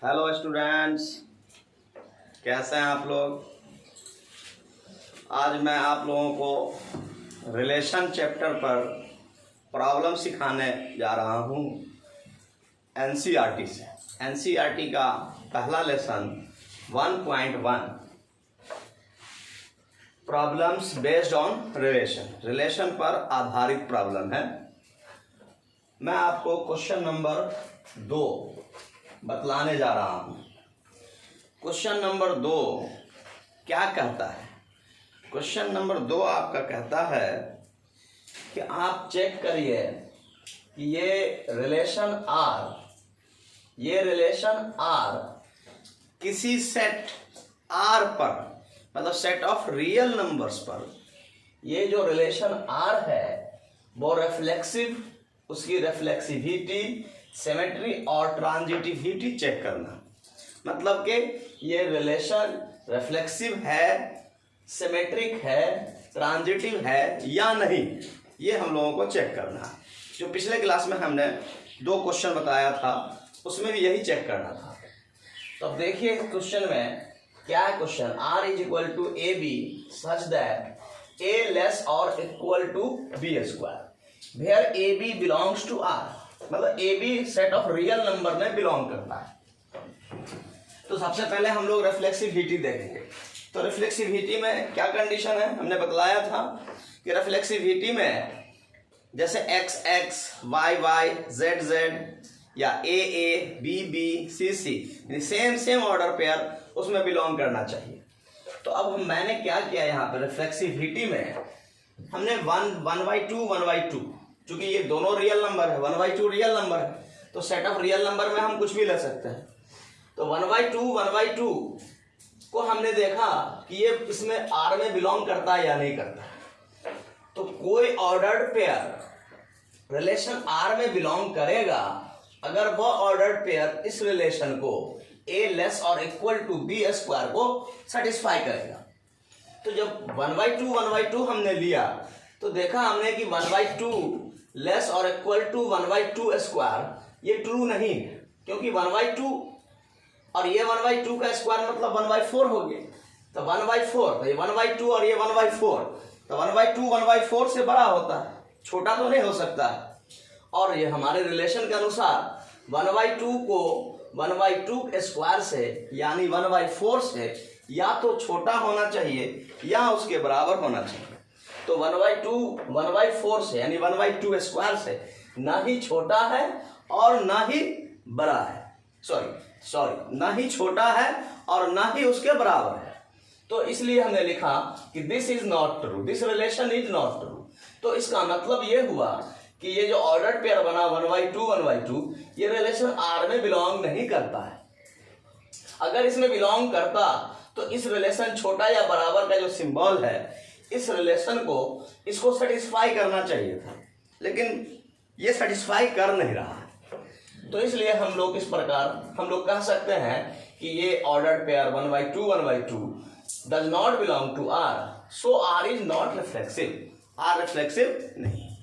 Hello students, कैसे हैं आप लोग। आज मैं आप लोगों को रिलेशन चैप्टर पर प्रॉब्लम सिखाने जा रहा हूं एनसीईआरटी से। एनसीईआरटी का पहला lesson 1.1 problems based on relation पर आधारित प्रॉब्लम है। मैं आपको क्वेश्चन नंबर 2 बतलाने जा रहा हूं। क्वेश्चन नंबर 2 क्या कहता है? क्वेश्चन नंबर 2 आपका कहता है कि आप चेक करिए कि ये रिलेशन आर किसी सेट आर पर, मतलब सेट ऑफ रियल नंबर्स पर, ये जो रिलेशन आर है वो रिफ्लेक्सिव, उसकी रिफ्लेक्सिविटी, सिमेट्री और ट्रांजिटिविटी चेक करना। मतलब कि ये रिलेशन रिफ्लेक्सिव है, सिमेट्रिक है, ट्रांजिटिव है या नहीं, ये हम लोगों को चेक करना है। जो पिछले क्लास में हमने 2 क्वेश्चन बताया था उसमें भी यही चेक करना था। तो अब देखिए क्वेश्चन में क्या है। Question R is equal to A B such that A less or equal to B square where A B belongs to R, मतलब A B set of real number में बिलोंग करता है। तो सबसे पहले हम लोग रिफ्लेक्सिविटी देखेंगे। तो रिफ्लेक्सिविटी में क्या कंडीशन है, हमने बतलाया था कि रिफ्लेक्सिविटी में जैसे X X, Y Y, Z Z या A B B, C C, same order pair उसमें बिलोंग करना चाहिए। तो अब मैंने क्या किया यहाँ पर रिफ्लेक्सिविटी में हमने 1/2 चूंकि ये दोनों रियल नंबर है, 1/2 रियल नंबर है, तो सेट ऑफ रियल नंबर में हम कुछ भी ले सकते हैं। तो 1/2 को हमने देखा कि ये इसमें आर में बिलोंग करता है या नहीं करता। तो कोई ऑर्डर्ड पेयर रिलेशन आर में बिलोंग करेगा अगर वो ऑर्डर्ड पेयर इस रिलेशन को ए less or equal to B square को सेटिस्फाई करेगा। तो जब 1/2 हमने लिया तो देखा हमने कि 1/2 less or equal to 1/2 square ये ट्रू नहीं है, क्योंकि 1/2 और ये 1/2 का स्क्वायर मतलब 1/4 हो गया। तो 1/4, तो ये 1/2 और ये 1/4, तो 1/2 1/4 से बड़ा होता है, छोटा तो नहीं हो सकता है। और ये हमारे रिलेशन के अनुसार 1/2 को 1/2 स्क्वायर से यानी 1/4 से या तो छोटा होना चाहिए या उसके बराबर होना चाहिए। तो 1/4 से यानी 1/2 स्क्वायर से ना ही छोटा है और ना ही बड़ा है, सॉरी ना ही छोटा है और ना ही उसके बराबर है। तो इसलिए हमने लिखा कि this is not true, this relation is not true. तो इसका मतलब ये हुआ कि ये जो ऑर्डर्ड पेयर बना 1/2 ये रिलेशन आर में बिलोंग नहीं करता है। अगर इसमें बिलोंग करता तो इस रिलेशन छोटा या बराबर का जो सिंबल है इस रिलेशन को इसको सेटिस्फाई करना चाहिए था, लेकिन ये सेटिस्फाई कर नहीं रहा है। तो इसलिए हम लोग इस प्रकार हम लोग कह सकते हैं कि ये ordered pair 1/2 does not belong to R, so R is not reflexive, R reflexive नहीं।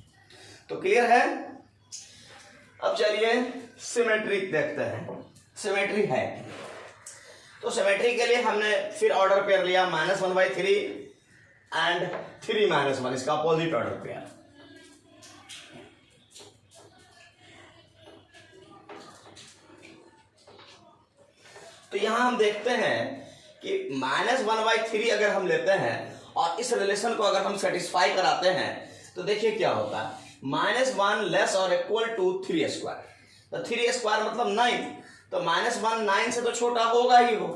तो क्लियर है। अब चलिए सिमेट्रिक देखते हैं, सिमेट्री है। तो सिमेट्री के लिए हमने फिर ऑर्डर पेयर लिया -1/3 एंड 3-1, इसका अपोजिट ऑर्डर पेयर। तो यहां हम देखते हैं कि -1/3 अगर हम लेते हैं और इस रिलेशन को अगर हम सेटिस्फाई कराते हैं तो देखिए क्या होता है। -1 less or equal to 3 square, तो 3 स्क्वायर मतलब 9, तो -1 9 से तो छोटा होगा ही हो।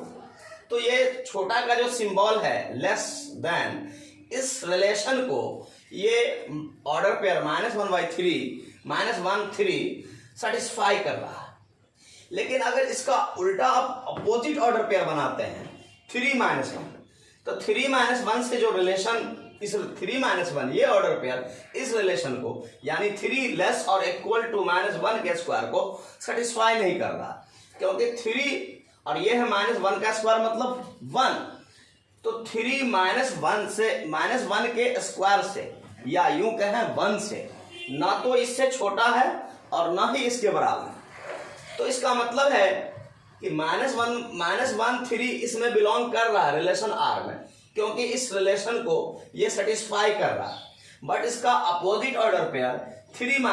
तो ये छोटा का जो सिंबल है लेस देन, इस रिलेशन को ये ऑर्डर पेयर -1/3 सेटिस्फाई कर रहा है। लेकिन अगर इसका उल्टा आप अपोजिट ऑर्डर पेयर बनाते हैं 3-1, तो 3-1 से जो रिलेशन इस 3-1 ये ऑर्डर पेयर इस रिलेशन को यानी 3 लेस और इक्वल टू -1 के स्क्वायर को सेटिस्फाई नहीं कर रहा, क्योंकि 3 और ये है -1 का स्क्वायर मतलब 1। तो 3-1 से -1 के स्क्वायर से या यूं कहें 1 से ना तो इससे छोटा है और ना ही इसके बराबर। तो इसका मतलब है कि -1 इसमें बिलोंग कर रहा है रिलेशन आर में, क्योंकि इस रिलेशन को ये सेटिस्फाई कर रहा है। बट इसका अपोजिट ऑर्डर पेयर 3 -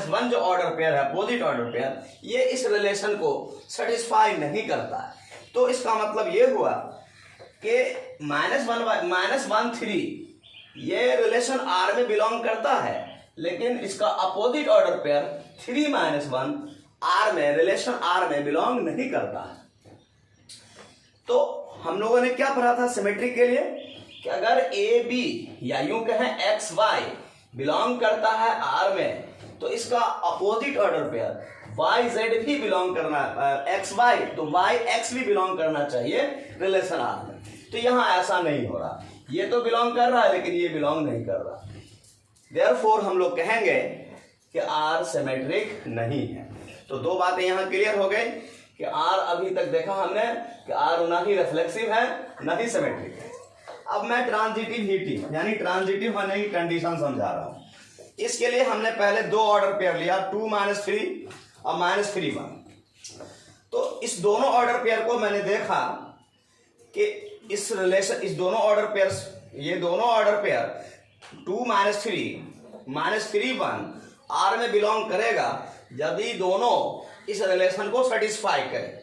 1 जो ऑर्डर पेयर है, अपोजिट ऑर्डर पेयर, ये इस रिलेशन को सेटिस्फाई नहीं करता है। तो इसका मतलब ये हुआ कि -1 ये रिलेशन आर में बिलोंग करता है, लेकिन इसका अपोजिट ऑर्डर पेयर 3 - 1 आर में, रिलेशन आर में बिलोंग नहीं करता है। तो हम लोगों ने क्या पढ़ा था सिमेट्री के लिए कि अगर ए बी या यूं कहें एक्स वाई बिलोंग करता है आर में, तो इसका opposite order pair Y Z भी बिलोंग करना, एक्स वाई तो वाई एक्स भी बिलोंग करना चाहिए रिलेशन आर में। तो यहां ऐसा नहीं हो रहा, ये तो बिलोंग कर रहा है लेकिन ये बिलोंग नहीं कर रहा। देयरफॉर हम लोग कहेंगे कि आर सिमेट्रिक नहीं है। तो दो बातें यहां क्लियर हो गई कि आर अभी तक देखा हमने कि आर ना ही रिफ्लेक्सिव है ना ही सिमेट्रिक है। अब मैं ट्रांजिटिविटी यानी ट्रांजिटिव होने की कंडीशन समझा रहा हूं। इसके लिए हमने पहले दो ऑर्डर पेयर लिया, 2 - 3 और -3 1। तो इस दोनों ऑर्डर पेयर को मैंने देखा कि इस रिलेशन, इस दोनों ऑर्डर पेयर, ये दोनों ऑर्डर पेयर 2 - 3 -3 1 आर में बिलोंग करेगा यदि दोनों इस रिलेशन को सेटिस्फाई करें।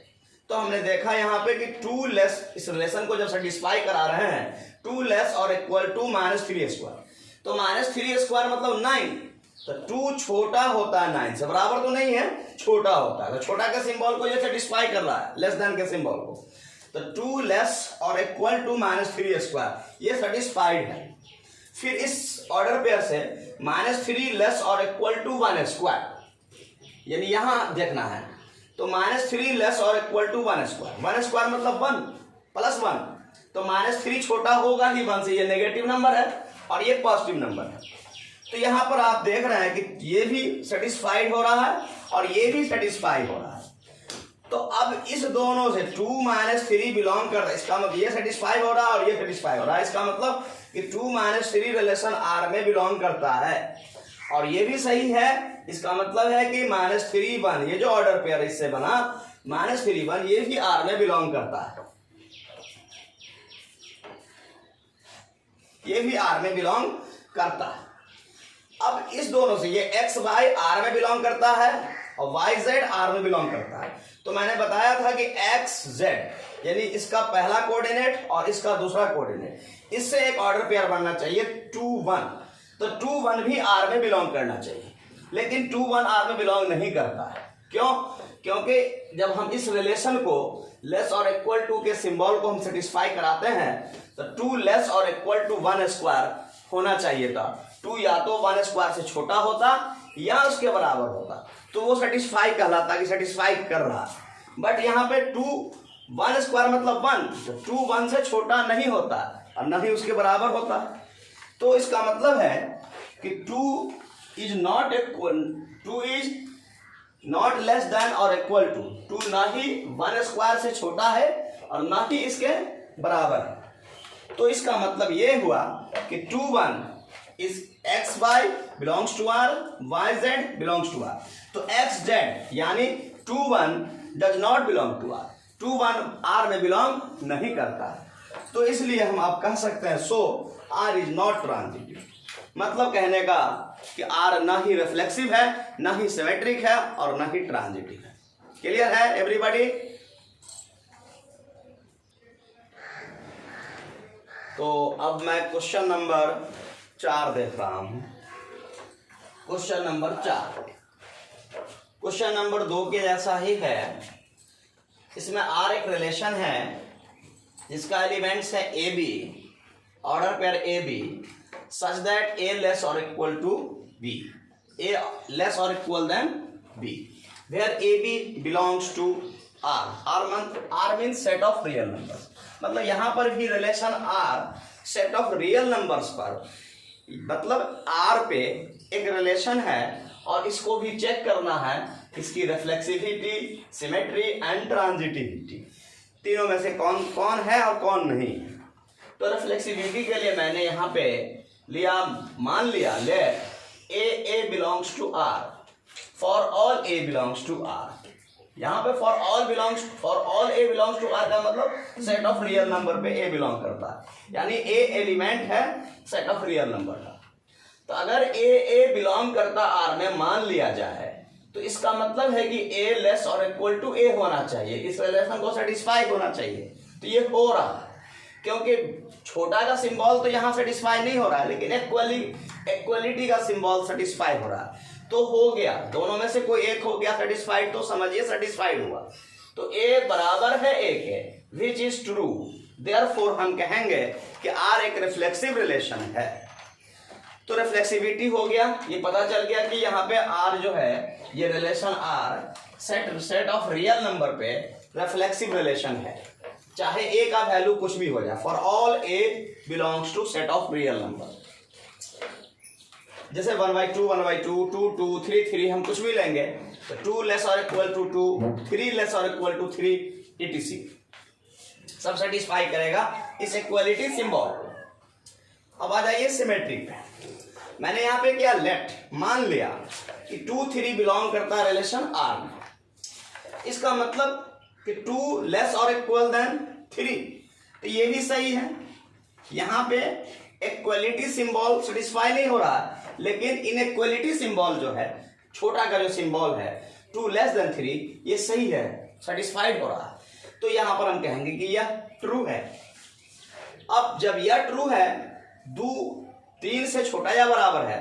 तो हमने देखा यहाँ पे कि 2 लेस, इस रिलेशन को जब सेटिस्फाई करा रहे हैं 2 लेस और इक्वल टू -3², तो -3² मतलब 9। तो 2 छोटा होता है 9 से, बराबर तो नहीं है, छोटा होता है। तो छोटा के सिंबल को ये सेटिस्फाई कर रहा है, लेस देन के सिंबल को। तो 2 लेस और इक्वल टू -3² ये सेटिस्फाइड है। फिर इस ऑर्डर पेयर से -3 लेस और इक्वल टू 1², यानी यहां देखना है। तो -3 लेस और इक्वल टू 1² मतलब 1 + 1। तो -3 छोटा होगा ही 1 से, ये नेगेटिव नंबर है और ये पॉजिटिव नंबर है। तो यहां पर आप देख रहे हैं कि ये भी सेटिस्फाइड हो रहा है और ये भी सेटिस्फाई हो रहा है। तो अब इस दोनों से 2 - 3 बिलोंग कर रहा है, इसका मतलब ये सेटिस्फाई हो रहा है और ये सेटिस्फाई हो रहा है। इसका मतलब कि 2 - 3 रिलेशन आर में बिलोंग करता है और ये भी सही है। इसका मतलब है कि -3 1 ये जो ऑर्डर पेयर इससे बना -3 1 ये भी आर में बिलोंग करता है, ये भी आर में बिलोंग करता है। अब इस दोनों से ये एक्स वाई आर में बिलोंग करता है और वाई जेड आर में बिलोंग करता है। तो मैंने बताया था कि एक्स जेड यानी इसका पहला कोऑर्डिनेट और इसका दूसरा कोऑर्डिनेट, इससे एक ऑर्डर पेयर बनना चाहिए 2 1। तो 2 1 भी आर में बिलोंग करना चाहिए, लेकिन 2 1 आर में बिलोंग नहीं करता है। क्यों? क्योंकि जब हम इस रिलेशन को लेस और इक्वल टू के सिंबल को हम सेटिस्फाई कराते हैं तो 2 लेस और इक्वल टू 1² होना चाहिए था। 2 या तो 1² से छोटा होता या उसके बराबर होता, तो वो सेटिस्फाई कहलाता कि सेटिस्फाई कर रहा। बट यहाँ पे 2 1² मतलब 1, तो 2 1 से छोटा नहीं होता और न ही उसके बराबर होता। तो इसका मतलब है कि 2 इज नॉट लेस देन और इक्वल टू, 2 ना ही 1² से छोटा है और ना ही इसके बराबर है। तो इसका मतलब ये हुआ कि 2 1 is X Y belongs to R, Y Z belongs to R. तो एक्स जेड यानी 2 1 does not belong to R, 2 1 R में बिलोंग नहीं करता है। तो इसलिए हम आप कह सकते हैं सो आर इज नॉट ट्रांजिटिव। मतलब कहने का कि आर ना ही रिफ्लेक्सिव है, ना ही सिमेट्रिक है और ना ही ट्रांजिटिव है। क्लियर है एवरीबॉडी? तो अब मैं क्वेश्चन नंबर 4 देख रहा हूं। क्वेश्चन नंबर 4 क्वेश्चन नंबर 2 के जैसा ही है। इसमें आर एक रिलेशन है जिसका एलिमेंट्स है A B, order pair A B such that A less or equal to B, A less or equal then B, where A B belongs to R. R means set of real numbers. मतलब यहां पर भी relation R set of real numbers पर, मतलब are पे एक relation है और इसको भी चेक करना है इसकी रिफ्लेक्सिविटी, सिमेट्री एंड ट्रांजिटिविटी, तीनों में से कौन कौन है और कौन नहीं। तो रिफ्लेक्सिविटी के लिए मैंने यहाँ पे लिया, मान लिया let a belongs to R, for all a belongs to R. यहाँ पे for all a belongs to R का मतलब सेट ऑफ रियल नंबर पे ए बिलोंग करता है, यानी ए एलिमेंट है सेट ऑफ रियल नंबर का। तो अगर ए बिलोंग करता आर में मान लिया जाए तो इसका मतलब है कि ए लेस और इक्वल टू ए होना चाहिए, इस रिलेशन को सेटिस्फाई होना चाहिए। तो ये हो रहा है, क्योंकि छोटा का सिंबल तो यहाँ सेटिस्फाई नहीं हो रहा है, लेकिन इक्वलिटी का सिंबल सेटिस्फाई हो रहा है। तो हो गया, दोनों में से कोई एक हो गया सेटिस्फाइड, तो समझिए सेटिस्फाइड हुआ। तो ए बराबर है ए के, विच इज ट्रू, देयरफॉर हम कहेंगे कि आर एक रिफ्लेक्सिव रिलेशन है। तो रिफ्लेक्सिविटी हो गया, ये पता चल गया कि यहाँ पे आर जो है ये relation R set of real number पे रिफ्लेक्सिव रिलेशन है, चाहे ए का वैल्यू कुछ भी हो जाए। For all a belongs to set of real number, जैसे 1/2 1/2 2 2 3 3 हम कुछ भी लेंगे तो 2 less or equal to 2 3 less or equal to 3 etc सब सेटिस्फाई करेगा इस इक्वलिटी सिंबल। अब आ जाइए सिमेट्री पे। मैंने यहाँ पे क्या लेट मान लिया कि 2 3 बिलोंग करता है रिलेशन आर में, इसका मतलब कि 2 लेस और इक्वल देन 3, तो ये भी सही है। यहाँ पे इक्वलिटी सिंबल सेटिस्फाई नहीं हो रहा है, लेकिन इनइक्वलिटी सिंबल जो है, छोटा का जो सिंबल है 2 लेस देन 3, ये सही है, सेटिस्फाइड हो रहा है। तो यहाँ पर हम कहेंगे कि यह ट्रू है। अब जब यह ट्रू है, 2 3 से छोटा या बराबर है,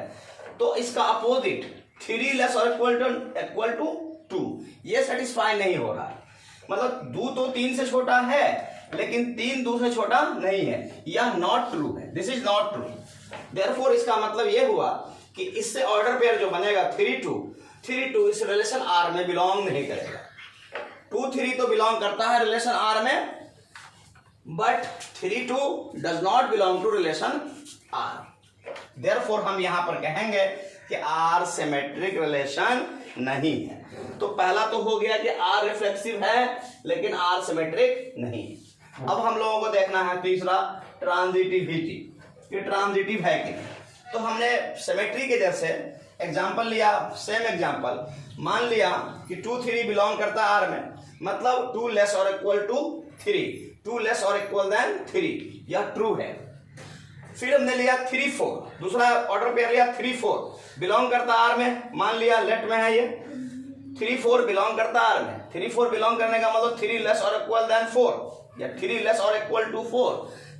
तो इसका opposite 3 less or equal to 2 ये सेटिस्फाई नहीं हो रहा है। मतलब 2 तो 3 से छोटा है, लेकिन 3 2 से छोटा नहीं है, यह नॉट ट्रू है, this is not true. Therefore इसका मतलब यह हुआ कि इससे ऑर्डर पेयर जो बनेगा 3 2 इस रिलेशन आर में बिलोंग नहीं करेगा। 2 3 तो बिलोंग करता है रिलेशन आर में, but 3 2 does not belong to relation R. Therefore हम यहां पर कहेंगे कि आर सिमेट्रिक रिलेशन नहीं है। तो पहला तो हो गया कि आर रिफ्लेक्सिव है लेकिन आर सिमेट्रिक नहीं है। अब हम लोगों को देखना है तीसरा, ट्रांजिटिविटी, कि ट्रांजिटिव है कि नहीं। तो हमने सिमेट्री के जैसे एग्जांपल लिया, सेम एग्जांपल मान लिया कि 2 3 बिलोंग करता है आर में, मतलब 2 less or equal to 3, 2 less or equal then 3, यह ट्रू है। फिर हमने लिया 3 4, दूसरा ऑर्डर पेयर लिया 3 4 बिलोंग करता आर में, मान लिया लेट में है ये 3 4 बिलोंग करता आर में। 3 4 बिलोंग करने का मतलब 3 लेस और इक्वल देन 4 या 3 लेस और इक्वल टू 4,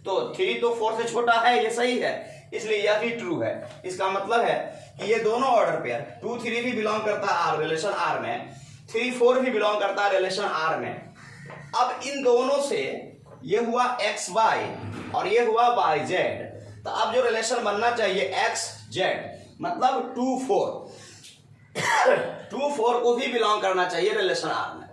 तो 3 तो 4 से छोटा है, ये सही है, इसलिए यह भी ट्रू है। इसका मतलब है कि ये दोनों ऑर्डर पेयर 2 3 भी बिलोंग करता है आर रिलेशन आर में, 3 4 भी बिलोंग करता है रिलेशन आर में। अब इन दोनों से ये हुआ एक्स वाई और ये हुआ वाई जेड, तो अब जो रिलेशन बनना चाहिए एक्स जेड मतलब 2 4 को भी बिलोंग करना चाहिए रिलेशन आर में।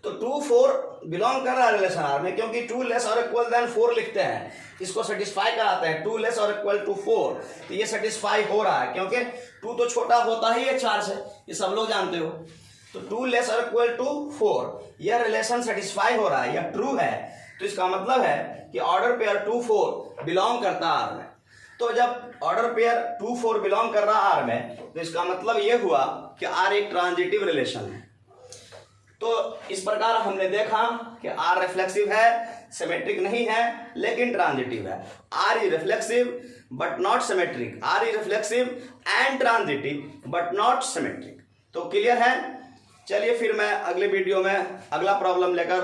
तो 2 4 बिलोंग कर रहा है रिलेशन आर में, क्योंकि 2 लेस और इक्वल देन 4 लिखते हैं, इसको सेटिस्फाई कराते हैं 2 लेस और इक्वल टू 4, तो ये सेटिस्फाई हो रहा है, क्योंकि 2 तो छोटा होता ही है 4 से, ये सब लोग जानते हो। तो 2 लेस और इक्वल टू 4 यह रिलेशन सेटिस्फाई हो रहा है, यह ट्रू है। तो इसका मतलब है कि ऑर्डर पेयर 2 4 बिलोंग करता आर में। तो जब ऑर्डर पेयर 2 4 बिलोंग कर रहा आर में, तो इसका मतलब यह हुआ कि आर एक ट्रांजिटिव रिलेशन है। तो इस प्रकार हमने देखा कि आर रिफ्लेक्सिव है, सिमेट्रिक नहीं है, लेकिन ट्रांजिटिव है। R is reflexive but not symmetric, R is reflexive and transitive but not symmetric. तो क्लियर है। चलिए फिर मैं अगले वीडियो में अगला प्रॉब्लम लेकर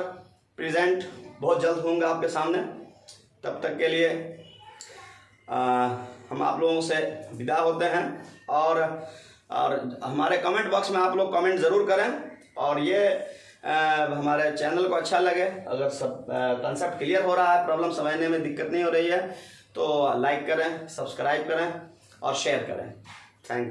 प्रेजेंट बहुत जल्द होऊंगा आपके सामने। तब तक के लिए हम आप लोगों से विदा होते हैं, और हमारे कमेंट बॉक्स में आप लोग कमेंट ज़रूर करें, और ये हमारे चैनल को अच्छा लगे, अगर सब कंसेप्ट क्लियर हो रहा है, प्रॉब्लम समझने में दिक्कत नहीं हो रही है, तो लाइक करें, सब्सक्राइब करें और शेयर करें। Thank you.